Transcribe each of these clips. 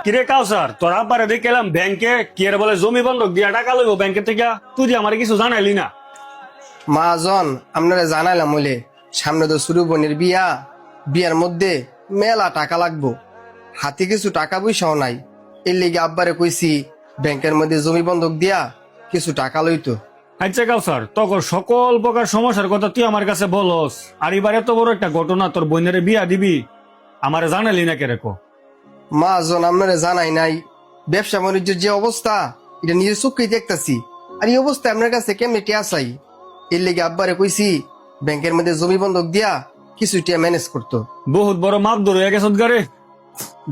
কিরে কাউসার, তোর আব্বারে দেখে এলাম ব্যাংকে কি এর বলে জমি বন্ধক দিয়া টাকা লইব ব্যাংকে থেকে। তুই যে আমার কিছু জানাইলি না। মহাজন আপনারা জানাইলাম বলে সামনে তো শুরু বোনের বিয়া, বিয়ার মধ্যে মেলা টাকা লাগবো, হাতে কিছু টাকা পয়সাও নাই। এর লেগে আব্বারে কইছি ব্যাংকের মধ্যে জমি বন্ধক দিয়া কিছু টাকা লইতো। আচ্ছা কাউসার, তখন সকল প্রকার সমস্যার কথা তুই আমার কাছে বলস, আর এবার এত বড় একটা ঘটনা, তোর বোনের বিয়া দিবি, আমারে জানাইলি না কেরেকো। মহাজন আপনারা জানাই নাই, ব্যবসা বাণিজ্যের যে অবস্থা এটা নিজের চোখেই দেখতাছি। আর এই অবস্থায় আপনার কাছে কেমনে টিয়া চাই, এর লেগে আব্বারে কইছি ব্যাংকের মধ্যে জমি বন্ধক দিয়া কিছু টিয়া ম্যানেজ করতো। বহুত বড় মাপ ধরে হয়ে গেছত গারে।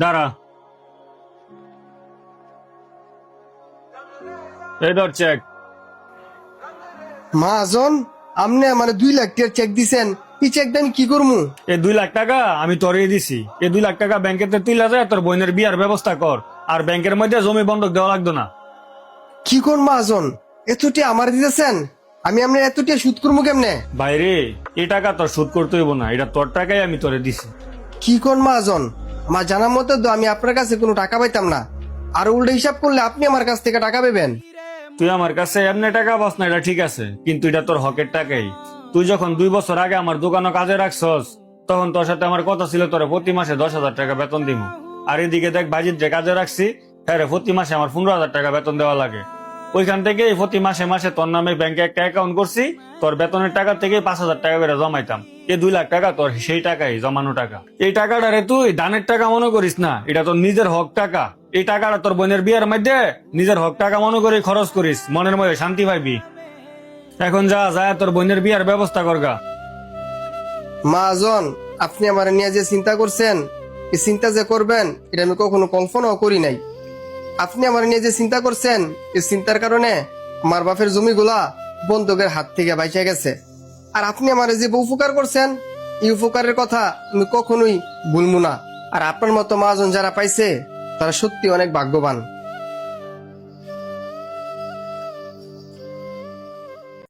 দাঁড়া, এই ধর চেক। মহাজন আপনি আমার 2 লাখ টাকার চেক দিছেন, এই চেকটা আমি কি করবো? এই 2 লাখ টাকা আমি তোরে দিছি। এই 2 লাখ টাকা ব্যাংকেতে তুইলা যায়, তোর বোনের বিয়ার ব্যবস্থা কর। আর ব্যাংকের মধ্যে জমি বন্ধক দেওয়া লাগতো না। কি কোন মহাজন, এতটি আমার দিতেছেন, আমি আপনার এতটি সুদ করবো কেমনে? বাইরে এই টাকা তোর শোধ করতে হইব না, এটা তোর টাকাই আমি তোরে দিছি। কি কোন মহাজন, আমার জানার মতো তো আমি আপনার কাছে কোনো টাকা পাইতাম না, আর উল্টো হিসাব করলে আপনি আমার কাছ থেকে টাকা পাবেন। তুই আমার কাছে এমনি টাকা পাস না, এটা ঠিক আছে, কিন্তু এটা তোর হকের টাকাই। তুই যখন 2 বছর আগে আমার দোকানে কাজে রাখছস, তখন তোর সাথে আমার কথা ছিল তোরে প্রতি মাসে 10,000 টাকা বেতন দিব। আর এদিকে দেখ বাজিত যে কাজে রাখছি, হ্যাঁ রে, প্রতি মাসে আমার 15,000 টাকা বেতন দেওয়া লাগে। ওইখান থেকে প্রতি মাসে মাসে তোর নামে ব্যাংকে একটা অ্যাকাউন্ট করছি, তোর বেতনের টাকা থেকে 5,000 টাকা করে জমাইতাম। এই 2 লাখ টাকা তোর সেই টাকাই, জমানো টাকা। এই টাকাটা রে তুই দানের টাকা মনে করিস না, এটা তোর নিজের হক টাকা। এই টাকাটা তোর বোনের বিয়ের মধ্যে নিজের হক টাকা মনে করে খরচ করিস, মনের মধ্যে শান্তি পাইবি। এখন যা যায় তোর বোনের বিয়ার ব্যবস্থা করগা। মহাজন আপনি আমার নিয়ে যে চিন্তা করছেন, এই চিন্তা যে করবেন এটা আমি কখনো কল্পনাও করি নাই। আপনি আমার নিয়ে যে চিন্তা করছেন, এই চিন্তার কারণে আমার বাপের জমিগুলা বন্ধকের হাত থেকে বাইচা গেছে। আর আপনি আমার যে উপকার করছেন, এই উপকারের কথা আমি কখনোই ভুলবো না। আর আপনার মতো মহাজন যারা পাইছে তারা সত্যি অনেক ভাগ্যবান।